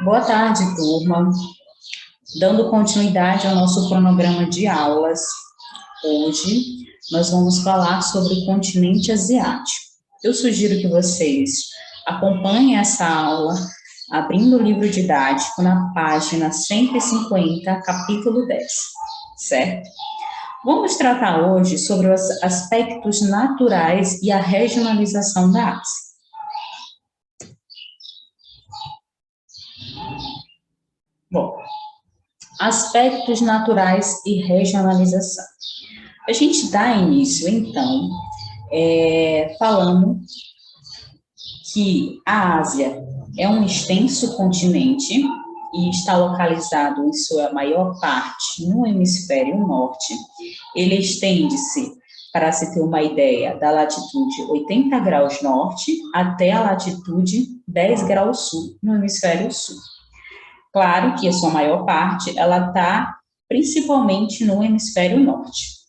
Boa tarde, turma. Dando continuidade ao nosso cronograma de aulas, hoje nós vamos falar sobre o continente asiático. Eu sugiro que vocês acompanhem essa aula abrindo o livro didático na página 150, capítulo 10, certo? Vamos tratar hoje sobre os aspectos naturais e a regionalização da Ásia. Bom, aspectos naturais e regionalização. A gente dá início, então, falando que a Ásia é um extenso continente e está localizado em sua maior parte no hemisfério norte. Ele estende-se, para se ter uma ideia, da latitude 80 graus norte até a latitude 10 graus sul, no hemisfério sul. Claro que a sua maior parte, ela está principalmente no hemisfério norte.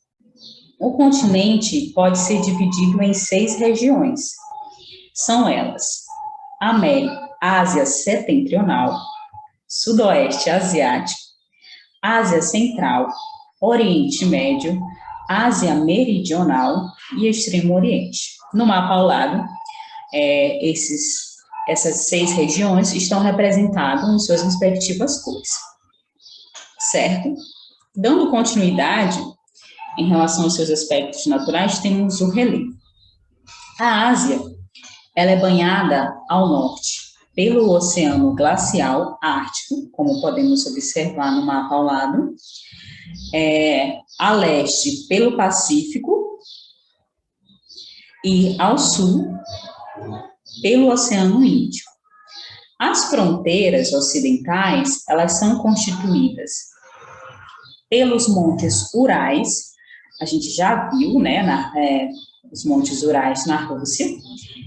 O continente pode ser dividido em 6 regiões. São elas: Ásia Setentrional, Sudoeste Asiático, Ásia Central, Oriente Médio, Ásia Meridional e Extremo Oriente. No mapa ao lado, essas 6 regiões estão representadas em suas respectivas cores, certo? Dando continuidade, em relação aos seus aspectos naturais, temos o relevo. A Ásia, ela é banhada ao norte pelo Oceano Glacial Ártico, como podemos observar no mapa ao lado, a leste pelo Pacífico e ao sul pelo Oceano Índico. As fronteiras ocidentais, elas são constituídas pelos montes Urais, a gente já viu, né, os montes Urais na Rússia.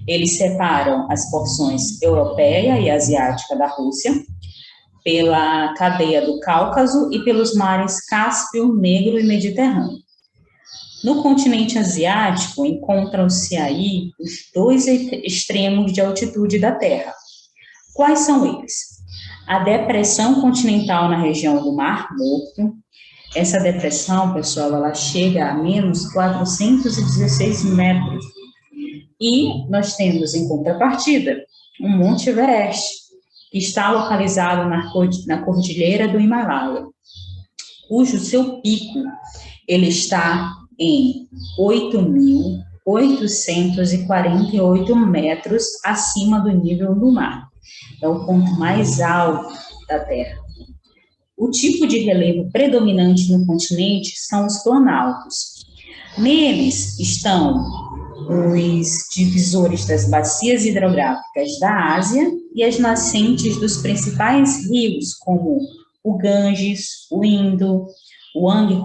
Eles separam as porções europeia e asiática da Rússia, pela cadeia do Cáucaso e pelos mares Cáspio, Negro e Mediterrâneo. No continente asiático, encontram-se aí os 2 extremos de altitude da Terra. Quais são eles? A depressão continental na região do Mar Morto. Essa depressão, pessoal, ela chega a menos 416 metros. E nós temos, em contrapartida, o Monte Everest, que está localizado na cordilheira do Himalaia, cujo seu pico ele está em 8.848 metros acima do nível do mar. É o ponto mais alto da Terra. O tipo de relevo predominante no continente são os planaltos. Neles estão os divisores das bacias hidrográficas da Ásia e as nascentes dos principais rios, como o Ganges, o Indo, o Yangtze,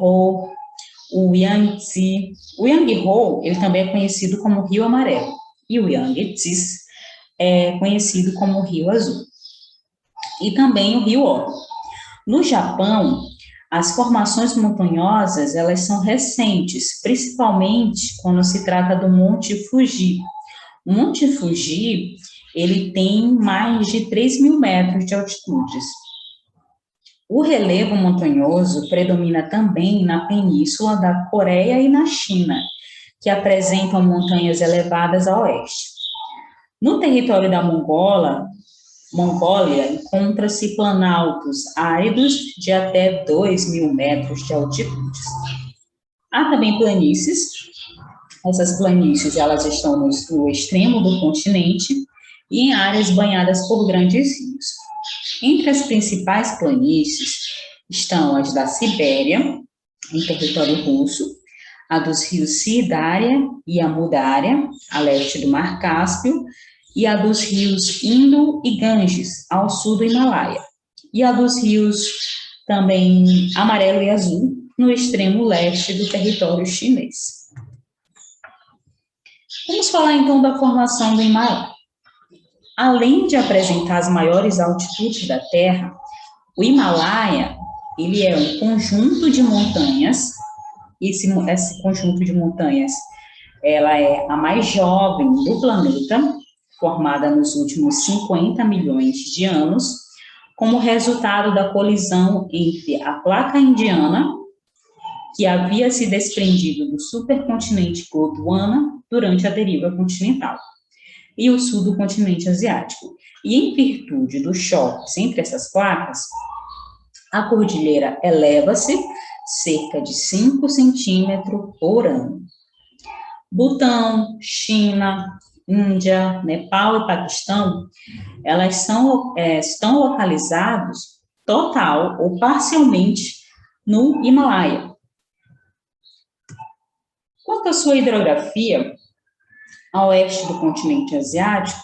o Yangtze. O Yangtze, ele também é conhecido como Rio Amarelo, e o Yangtze é conhecido como Rio Azul. E também o Rio Oro. No Japão, as formações montanhosas, elas são recentes, principalmente quando se trata do Monte Fuji. O Monte Fuji, ele tem mais de 3.000 metros de altitude. O relevo montanhoso predomina também na península da Coreia e na China, que apresentam montanhas elevadas a oeste. No território da Mongólia, encontra-se planaltos áridos de até 2.000 metros de altitude. Há também planícies. Essas planícies, elas estão no extremo do continente e em áreas banhadas por grandes rios. Entre as principais planícies estão as da Sibéria, em território russo, a dos rios Sidária e Amudária, a leste do Mar Cáspio, e a dos rios Indo e Ganges, ao sul do Himalaia, e a dos rios também Amarelo e Azul, no extremo leste do território chinês. Vamos falar então da formação do Himalaia. Além de apresentar as maiores altitudes da Terra, o Himalaia, ele é um conjunto de montanhas. Esse conjunto de montanhas, ela é a mais jovem do planeta, formada nos últimos 50 milhões de anos, como resultado da colisão entre a placa indiana, que havia se desprendido do supercontinente Gondwana durante a deriva continental, e o sul do continente asiático. E em virtude dos choques entre essas placas, a cordilheira eleva-se cerca de 5 centímetros por ano. Butão, China, Índia, Nepal e Paquistão, elas estão localizados total ou parcialmente no Himalaia. Quanto à sua hidrografia, a oeste do continente asiático,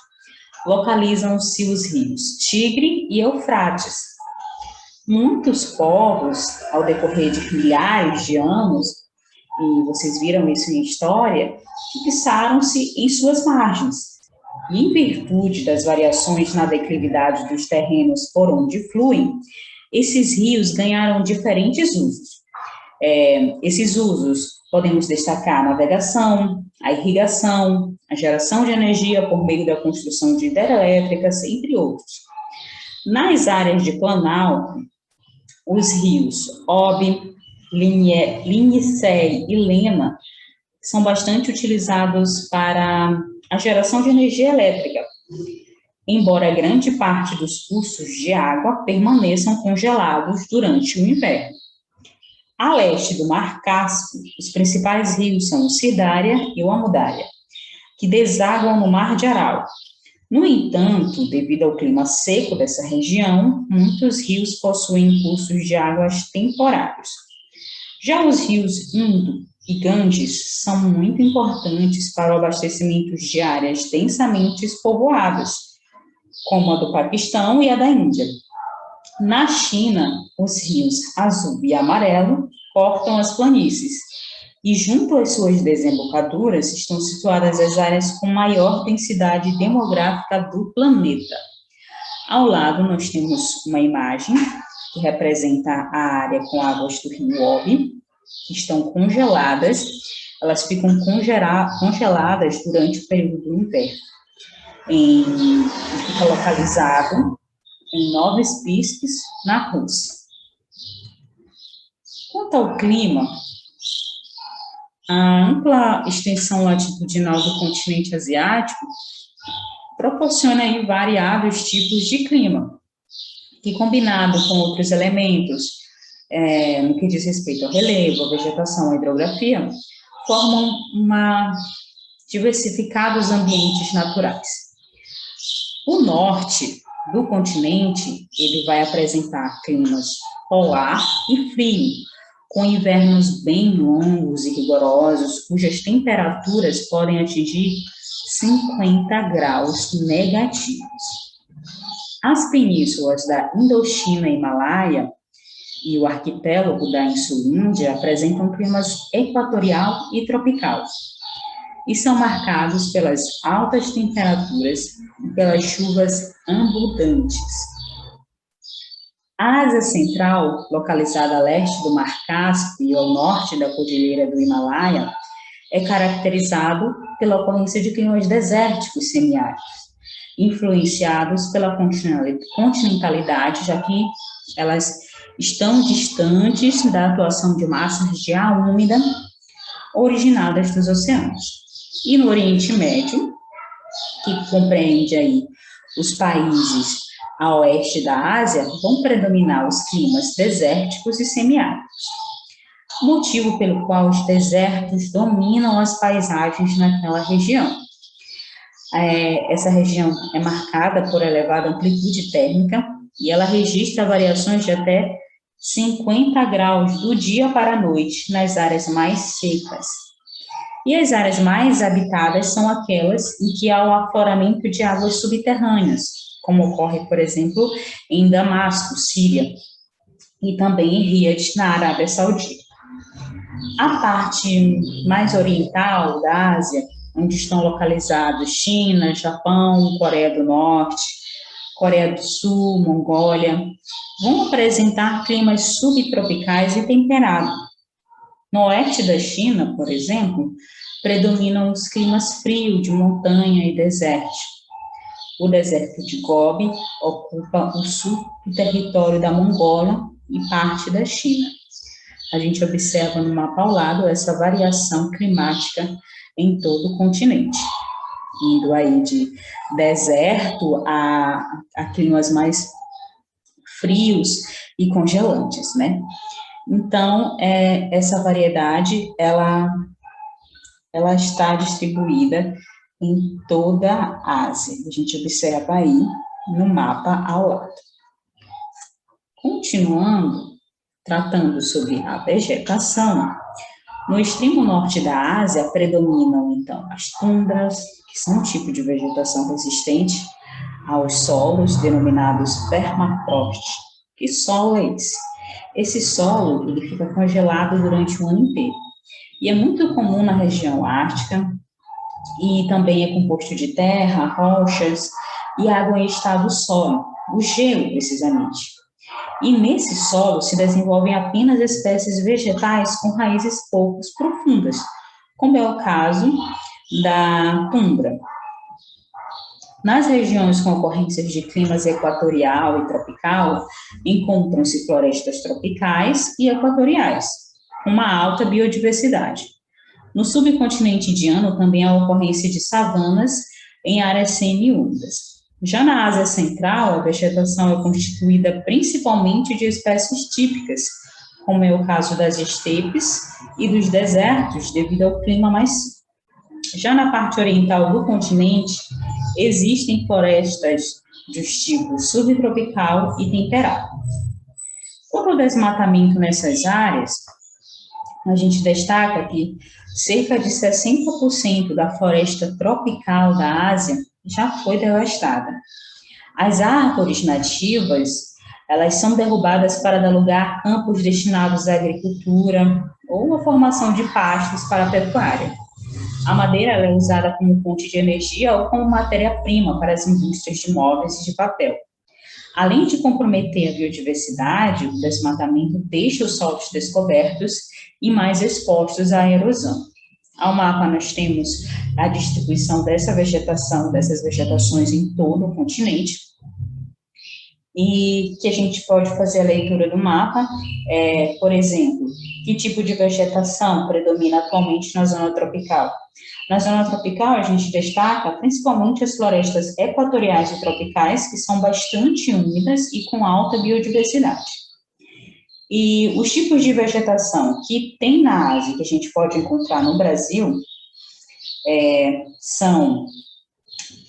localizam-se os rios Tigre e Eufrates. Muitos povos, ao decorrer de milhares de anos, e vocês viram isso em história, fixaram-se em suas margens. E em virtude das variações na declividade dos terrenos por onde fluem, esses rios ganharam diferentes usos. Esses usos podemos destacar a navegação, a irrigação, a geração de energia por meio da construção de hidrelétricas, entre outros. Nas áreas de planalto, os rios Obi, Linicéi e Lena são bastante utilizados para a geração de energia elétrica, embora grande parte dos cursos de água permaneçam congelados durante o inverno. A leste do Mar Cáspio, os principais rios são o Sidária e o Amudária, que desaguam no Mar de Aral. No entanto, devido ao clima seco dessa região, muitos rios possuem cursos de águas temporários. Já os rios Indo e Ganges são muito importantes para o abastecimento de áreas densamente povoadas, como a do Paquistão e a da Índia. Na China, os rios Azul e Amarelo cortam as planícies, e junto às suas desembocaduras estão situadas as áreas com maior densidade demográfica do planeta. Ao lado, nós temos uma imagem que representa a área com águas do rio Obi, que estão congeladas, elas ficam congeladas durante o período do inverno. Fica localizado em Novosibirsk, na Rússia. Quanto ao clima, a ampla extensão latitudinal do continente asiático proporciona aí variados tipos de clima, que combinado com outros elementos, no que diz respeito ao relevo, à vegetação, à hidrografia, formam diversificados ambientes naturais. O norte do continente, ele vai apresentar climas polar e frio, com invernos bem longos e rigorosos, cujas temperaturas podem atingir 50 graus negativos. As penínsulas da Indochina e Himalaia e o arquipélago da Insulíndia apresentam climas equatorial e tropical, e são marcados pelas altas temperaturas e pelas chuvas abundantes. A Ásia Central, localizada a leste do Mar Cáspio e ao norte da Cordilheira do Himalaia, é caracterizado pela ocorrência de climas desérticos semiáridos, influenciados pela continentalidade, já que elas estão distantes da atuação de massas de ar úmida originadas dos oceanos. E no Oriente Médio, que compreende aí os países a oeste da Ásia, vão predominar os climas desérticos e semiáridos, motivo pelo qual os desertos dominam as paisagens naquela região. Essa região é marcada por elevada amplitude térmica e ela registra variações de até 50 graus do dia para a noite nas áreas mais secas. E as áreas mais habitadas são aquelas em que há o afloramento de águas subterrâneas, como ocorre, por exemplo, em Damasco, Síria, e também em Riad, na Arábia Saudita. A parte mais oriental da Ásia, onde estão localizados China, Japão, Coreia do Norte, Coreia do Sul, Mongólia, vão apresentar climas subtropicais e temperados. No oeste da China, por exemplo, predominam os climas frios de montanha e desértico. O deserto de Gobi ocupa o sul do território da Mongólia e parte da China. A gente observa no mapa ao lado essa variação climática em todo o continente, indo aí de deserto a climas mais frios e congelantes, né? Então, essa variedade, ela está distribuída em toda a Ásia. A gente observa aí no mapa ao lado. Continuando, tratando sobre a vegetação, no extremo norte da Ásia predominam, então, as tundras, que são um tipo de vegetação resistente aos solos, denominados permafrost. Que solo é esse? Esse solo, ele fica congelado durante o ano inteiro. E é muito comum na região ártica, e também é composto de terra, rochas e água em estado sólido, o gelo, precisamente. E nesse solo se desenvolvem apenas espécies vegetais com raízes pouco profundas, como é o caso da tundra. Nas regiões com ocorrências de climas equatorial e tropical, encontram-se florestas tropicais e equatoriais, com uma alta biodiversidade. No subcontinente indiano também há ocorrência de savanas em áreas semi-úmidas. Já na Ásia Central, a vegetação é constituída principalmente de espécies típicas, como é o caso das estepes e dos desertos, devido ao clima mais seco. Já na parte oriental do continente, existem florestas dos tipos subtropical e temperado. Quanto ao desmatamento nessas áreas, a gente destaca que cerca de 60% da floresta tropical da Ásia já foi devastada. As árvores nativas, elas são derrubadas para dar lugar a campos destinados à agricultura ou à formação de pastos para a pecuária. A madeira ela é usada como fonte de energia ou como matéria-prima para as indústrias de móveis e de papel. Além de comprometer a biodiversidade, o desmatamento deixa os solos descobertos e mais expostos à erosão. Ao mapa nós temos a distribuição dessas vegetações em todo o continente, e que a gente pode fazer a leitura do mapa, por exemplo, que tipo de vegetação predomina atualmente na zona tropical. Na zona tropical, a gente destaca principalmente as florestas equatoriais e tropicais, que são bastante úmidas e com alta biodiversidade. E os tipos de vegetação que tem na Ásia, que a gente pode encontrar no Brasil, são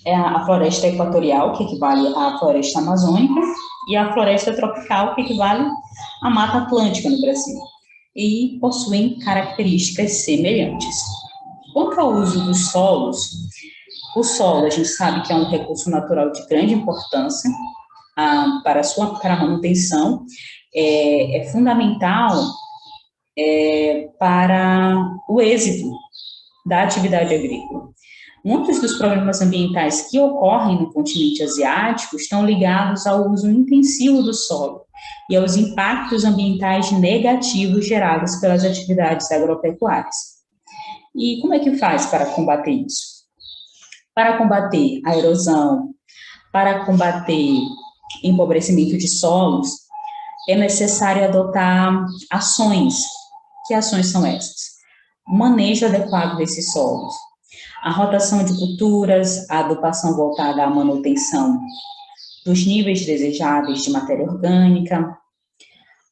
a floresta equatorial, que equivale à floresta amazônica, e a floresta tropical, que equivale à Mata Atlântica no Brasil, e possuem características semelhantes. Quanto ao uso dos solos, o solo, a gente sabe que é um recurso natural de grande importância para a manutenção, é fundamental para o êxito da atividade agrícola. Muitos dos problemas ambientais que ocorrem no continente asiático estão ligados ao uso intensivo do solo e aos impactos ambientais negativos gerados pelas atividades agropecuárias. E como é que faz para combater isso? Para combater a erosão, para combater empobrecimento de solos, é necessário adotar ações. Que ações são essas? O manejo adequado desses solos, a rotação de culturas, a adubação voltada à manutenção dos níveis desejáveis de matéria orgânica,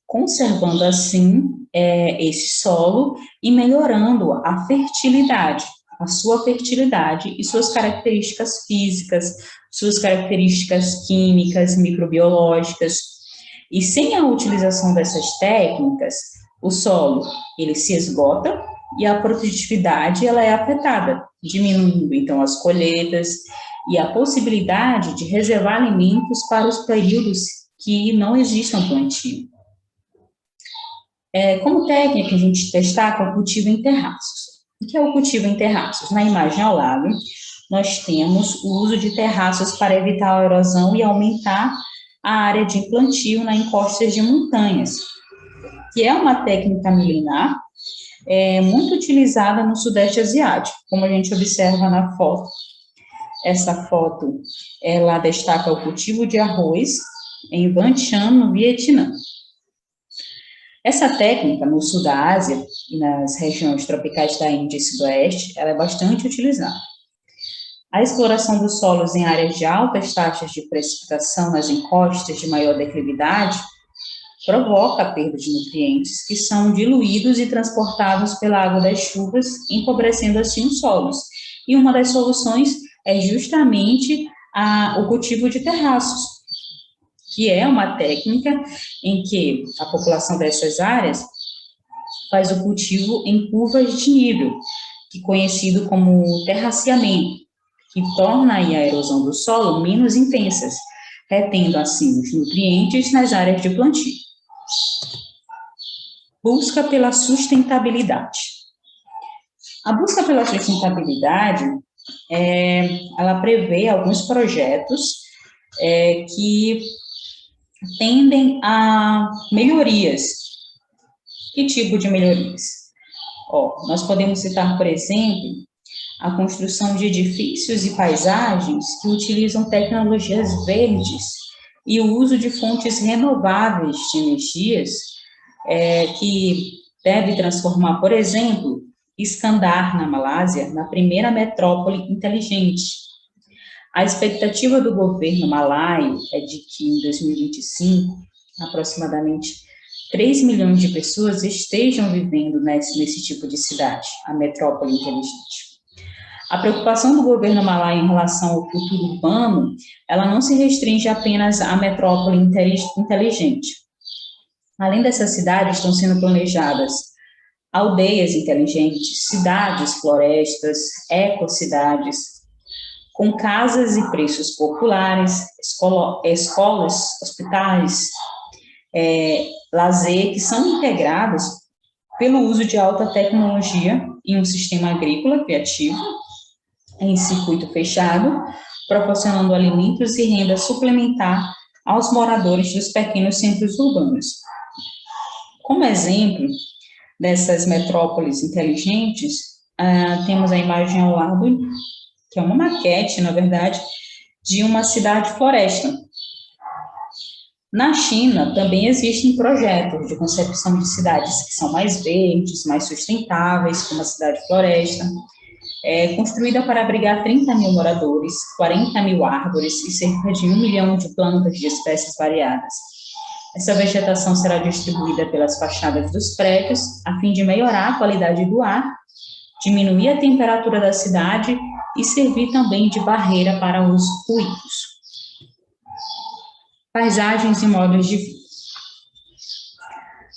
conservando assim esse solo e melhorando a fertilidade, a sua fertilidade e suas características físicas, suas características químicas, microbiológicas. E sem a utilização dessas técnicas, o solo ele se esgota e a produtividade ela é afetada, diminuindo então as colheitas e a possibilidade de reservar alimentos para os períodos que não existam plantio. Como técnica, a gente destaca o cultivo em terraços. O que é o cultivo em terraços? Na imagem ao lado, nós temos o uso de terraços para evitar a erosão e aumentar a área de plantio nas encostas de montanhas, que é uma técnica milenar, muito utilizada no Sudeste Asiático, como a gente observa na foto. Essa foto, ela destaca o cultivo de arroz em Vientiane, no Vietnã. Essa técnica, no sul da Ásia e nas regiões tropicais da Índia e Sudoeste, ela é bastante utilizada. A exploração dos solos em áreas de altas taxas de precipitação nas encostas de maior declividade provoca a perda de nutrientes que são diluídos e transportados pela água das chuvas, empobrecendo assim os solos. E uma das soluções é justamente o cultivo de terraços, que é uma técnica em que a população dessas áreas faz o cultivo em curvas de nível, que é conhecido como terraceamento, que torna aí a erosão do solo menos intensas, retendo assim os nutrientes nas áreas de plantio. Busca pela sustentabilidade. A busca pela sustentabilidade, ela prevê alguns projetos que tendem a melhorias. Que tipo de melhorias? Nós podemos citar, por exemplo, a construção de edifícios e paisagens que utilizam tecnologias verdes e o uso de fontes renováveis de energias, que deve transformar, por exemplo, Iskandar, na Malásia, na primeira metrópole inteligente. A expectativa do governo malaio é de que, em 2025, aproximadamente 3 milhões de pessoas estejam vivendo nesse tipo de cidade, a metrópole inteligente. A preocupação do governo malaio em relação ao futuro urbano, ela não se restringe apenas à metrópole inteligente. Além dessas cidades, estão sendo planejadas aldeias inteligentes, cidades, florestas, ecocidades, com casas e preços populares, escolas, hospitais, lazer, que são integrados pelo uso de alta tecnologia em um sistema agrícola criativo, em circuito fechado, proporcionando alimentos e renda suplementar aos moradores dos pequenos centros urbanos. Como exemplo dessas metrópoles inteligentes, temos a imagem ao lado, que é uma maquete, na verdade, de uma cidade-floresta. Na China, também existem projetos de concepção de cidades que são mais verdes, mais sustentáveis, como a cidade-floresta, construída para abrigar 30 mil moradores, 40 mil árvores e cerca de 1 milhão de plantas de espécies variadas. Essa vegetação será distribuída pelas fachadas dos prédios, a fim de melhorar a qualidade do ar, diminuir a temperatura da cidade e servir também de barreira para os ruídos. Paisagens e modos de vida.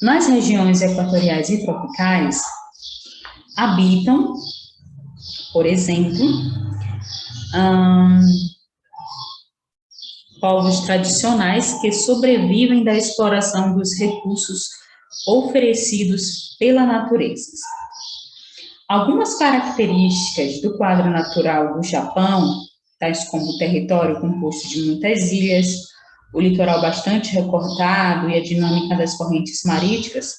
Nas regiões equatoriais e tropicais, habitam, por exemplo, povos tradicionais que sobrevivem da exploração dos recursos oferecidos pela natureza. Algumas características do quadro natural do Japão, tais como o território composto de muitas ilhas, o litoral bastante recortado e a dinâmica das correntes marítimas,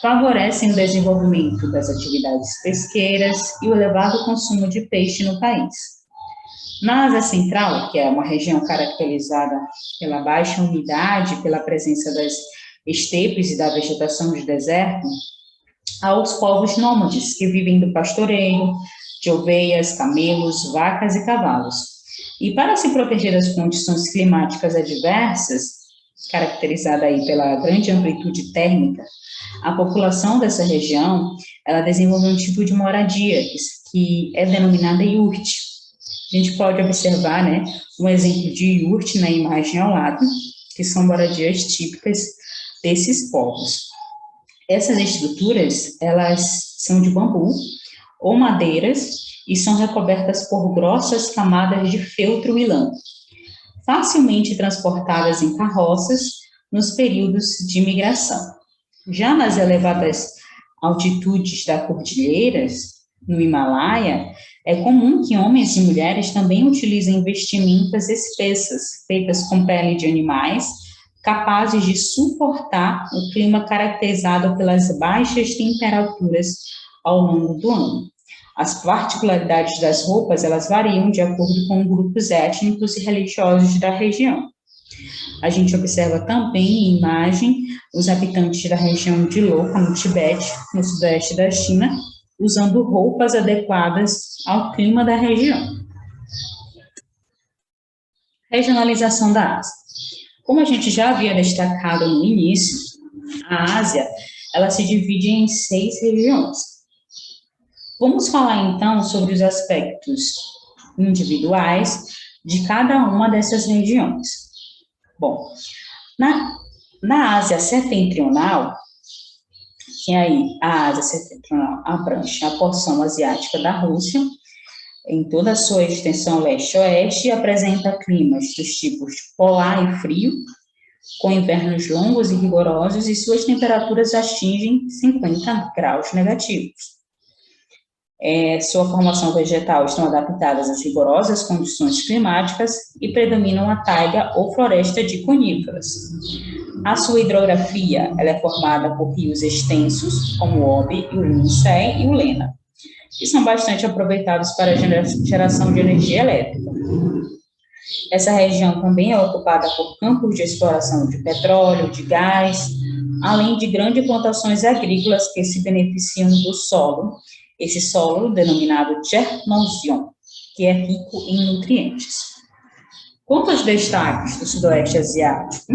favorecem o desenvolvimento das atividades pesqueiras e o elevado consumo de peixe no país. Na Ásia Central, que é uma região caracterizada pela baixa umidade, pela presença das estepes e da vegetação de deserto, há os povos nômades, que vivem do pastoreio, de ovelhas, camelos, vacas e cavalos. E para se proteger das condições climáticas adversas, caracterizada aí pela grande amplitude térmica, a população dessa região, ela desenvolveu um tipo de moradia que é denominada iurte. A gente pode observar, um exemplo de iurte na imagem ao lado, que são moradias típicas desses povos. Essas estruturas, elas são de bambu ou madeiras e são recobertas por grossas camadas de feltro e lã, facilmente transportadas em carroças nos períodos de migração. Já nas elevadas altitudes das cordilheiras, no Himalaia, é comum que homens e mulheres também utilizem vestimentas espessas, feitas com pele de animais, capazes de suportar o clima caracterizado pelas baixas temperaturas ao longo do ano. As particularidades das roupas, elas variam de acordo com grupos étnicos e religiosos da região. A gente observa também em imagem os habitantes da região de Loka, no Tibete, no sudoeste da China, usando roupas adequadas ao clima da região. Regionalização da Ásia. Como a gente já havia destacado no início, a Ásia, ela se divide em 6 regiões. Vamos falar, então, sobre os aspectos individuais de cada uma dessas regiões. Bom, na Ásia Setentrional, que aí a Ásia Setentrional abrange a porção asiática da Rússia, em toda a sua extensão leste-oeste, apresenta climas dos tipos polar e frio, com invernos longos e rigorosos, e suas temperaturas atingem 50 graus negativos. Sua formação vegetal estão adaptadas às rigorosas condições climáticas e predominam a taiga ou floresta de coníferas. A sua hidrografia ela é formada por rios extensos, como o Obi, o Yenisei e o Lena, que são bastante aproveitados para a geração de energia elétrica. Essa região também é ocupada por campos de exploração de petróleo, de gás, além de grandes plantações agrícolas que se beneficiam do solo, esse solo denominado Chernozem, que é rico em nutrientes. Quanto aos destaques do Sudoeste Asiático,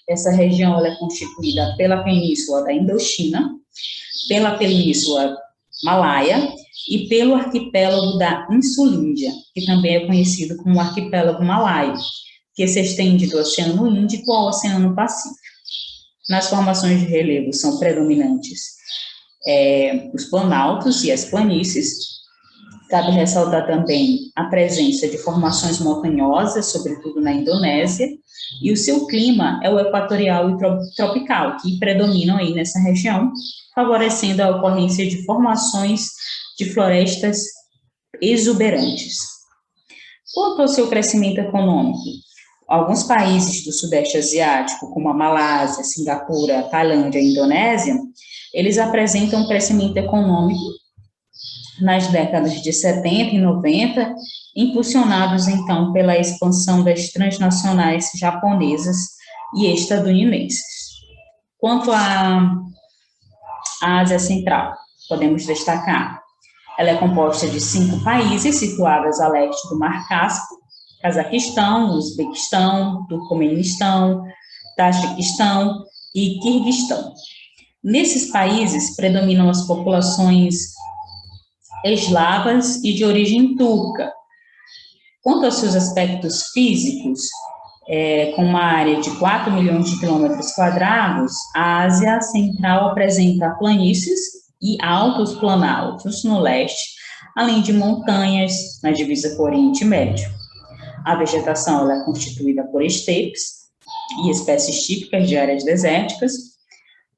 essa região ela é constituída pela Península da Indochina, pela Península Malaia e pelo arquipélago da Insulíndia, que também é conhecido como arquipélago Malaio, que se estende do Oceano Índico ao Oceano Pacífico. Nas formações de relevo são predominantes os planaltos e as planícies. Cabe ressaltar também a presença de formações montanhosas, sobretudo na Indonésia, e o seu clima é o equatorial e tropical, que predominam aí nessa região, favorecendo a ocorrência de formações de florestas exuberantes. Quanto ao seu crescimento econômico, alguns países do Sudeste Asiático, como a Malásia, Singapura, Tailândia e Indonésia, eles apresentam um crescimento econômico nas décadas de 70 e 90, impulsionados, então, pela expansão das transnacionais japonesas e estadunidenses. Quanto à Ásia Central, podemos destacar, ela é composta de 5 países situados a leste do Mar Cáspio: Cazaquistão, Uzbequistão, Turcomenistão, Tajiquistão e Quirguistão. Nesses países predominam as populações eslavas e de origem turca. Quanto aos seus aspectos físicos, com uma área de 4 milhões de quilômetros quadrados, a Ásia Central apresenta planícies e altos planaltos no leste, além de montanhas na divisa com o Oriente Médio. A vegetação ela é constituída por estepes e espécies típicas de áreas desérticas.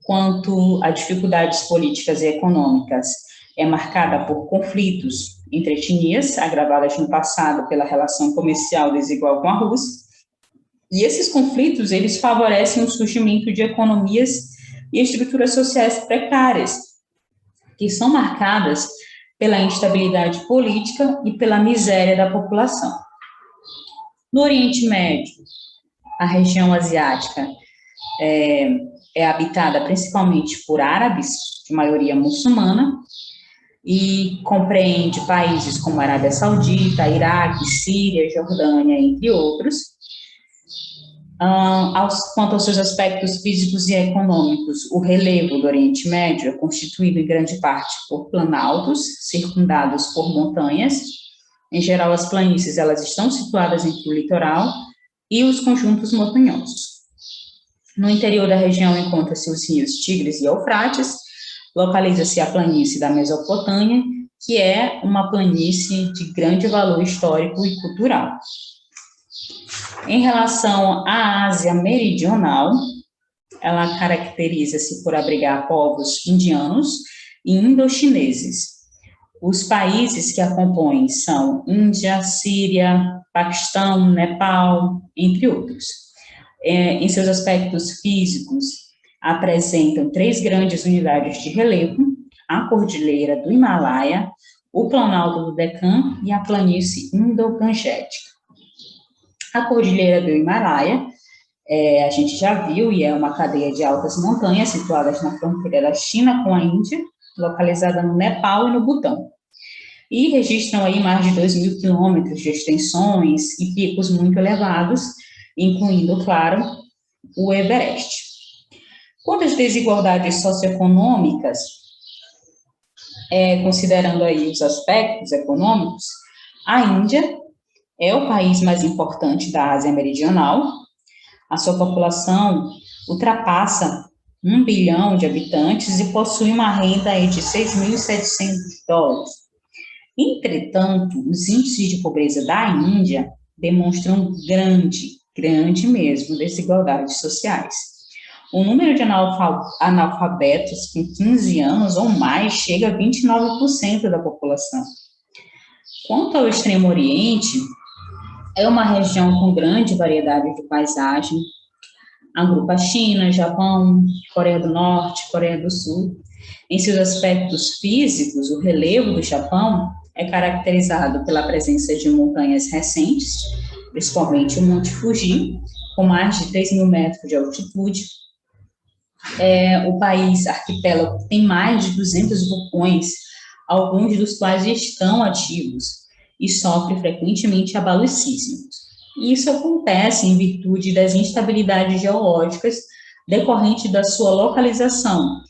Quanto a dificuldades políticas e econômicas, é marcada por conflitos entre etnias, agravadas no passado pela relação comercial desigual com a Rússia, e esses conflitos, eles favorecem o surgimento de economias e estruturas sociais precárias, que são marcadas pela instabilidade política e pela miséria da população. No Oriente Médio, a região asiática é habitada principalmente por árabes, de maioria muçulmana, e compreende países como Arábia Saudita, Iraque, Síria, Jordânia, entre outros. Quanto aos seus aspectos físicos e econômicos, o relevo do Oriente Médio é constituído em grande parte por planaltos, circundados por montanhas. Em geral, as planícies elas estão situadas entre o litoral e os conjuntos montanhosos. No interior da região encontra-se os rios Tigres e Eufrates, localiza-se a planície da Mesopotâmia, que é uma planície de grande valor histórico e cultural. Em relação à Ásia Meridional, ela caracteriza-se por abrigar povos indianos e indochineses. Os países que a compõem são Índia, Síria, Paquistão, Nepal, entre outros. Em seus aspectos físicos, apresentam 3 grandes unidades de relevo: a Cordilheira do Himalaia, o Planalto do Deccan e a Planície Indo-Gangetica. A Cordilheira do Himalaia, a gente já viu, e é uma cadeia de altas montanhas situadas na fronteira da China com a Índia, localizada no Nepal e no Butão. E registram aí mais de 2.000 quilômetros de extensões e picos muito elevados, incluindo, claro, o Everest. Quanto às desigualdades socioeconômicas, considerando aí os aspectos econômicos, a Índia é o país mais importante da Ásia Meridional. A sua população ultrapassa 1 bilhão de habitantes e possui uma renda aí de $6.700. Entretanto, os índices de pobreza da Índia demonstram grande mesmo, desigualdades sociais. O número de analfabetos com 15 anos ou mais chega a 29% da população. Quanto ao Extremo Oriente, é uma região com grande variedade de paisagem, agrupa China, Japão, Coreia do Norte, Coreia do Sul. Em seus aspectos físicos, o relevo do Japão é caracterizado pela presença de montanhas recentes, principalmente o Monte Fuji, com mais de 3.000 metros de altitude. O país arquipélago tem mais de 200 vulcões, alguns dos quais estão ativos e sofre frequentemente abalos sísmicos. Isso acontece em virtude das instabilidades geológicas decorrentes da sua localização,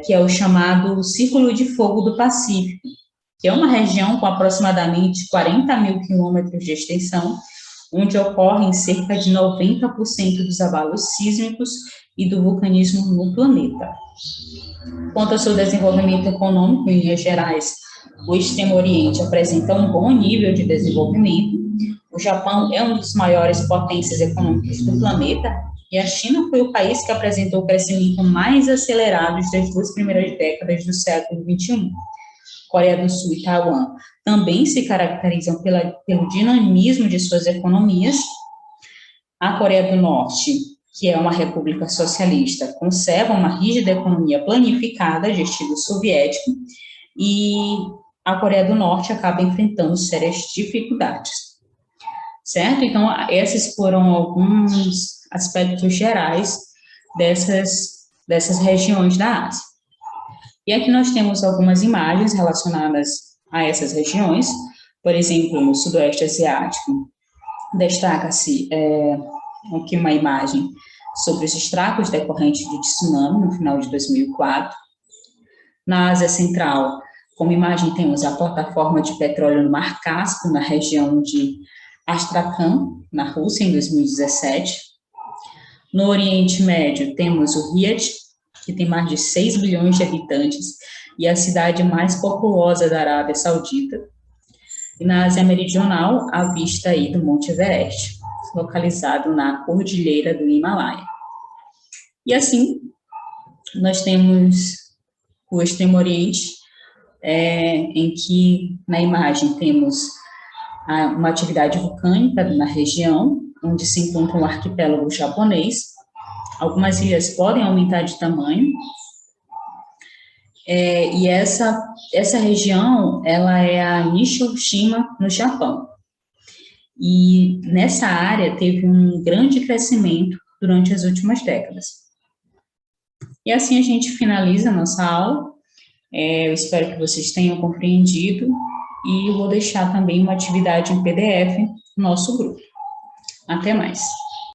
que é o chamado Círculo de Fogo do Pacífico, que é uma região com aproximadamente 40.000 quilômetros de extensão, onde ocorrem cerca de 90% dos abalos sísmicos e do vulcanismo no planeta. Quanto ao seu desenvolvimento econômico, em linhas gerais, o Extremo Oriente apresenta um bom nível de desenvolvimento. O Japão é uma das maiores potências econômicas do planeta e a China foi o país que apresentou o crescimento mais acelerado das 2 primeiras décadas do século XXI. Coreia do Sul e Taiwan também se caracterizam pelo dinamismo de suas economias. A Coreia do Norte, que é uma república socialista, conserva uma rígida economia planificada de estilo soviético, e a Coreia do Norte acaba enfrentando sérias dificuldades, certo? Então, esses foram alguns aspectos gerais dessas regiões da Ásia. E aqui nós temos algumas imagens relacionadas a essas regiões. Por exemplo, no Sudoeste Asiático, destaca-se aqui uma imagem sobre os estragos decorrentes de tsunami no final de 2004. Na Ásia Central, como imagem, temos a plataforma de petróleo no Mar Cáspio, na região de Astrakhan, na Rússia, em 2017. No Oriente Médio, temos o Riad, que tem mais de 6 bilhões de habitantes e a cidade mais populosa da Arábia Saudita. E na Ásia Meridional, a vista aí do Monte Everest, localizado na Cordilheira do Himalaia. E assim, nós temos o Extremo Oriente, em que na imagem temos uma atividade vulcânica na região, onde se encontra um arquipélago japonês. Algumas ilhas podem aumentar de tamanho, e essa região, ela é a Nishiyoshima, no Japão. E nessa área teve um grande crescimento durante as últimas décadas. E assim a gente finaliza a nossa aula. Eu espero que vocês tenham compreendido, e eu vou deixar também uma atividade em PDF no nosso grupo. Até mais!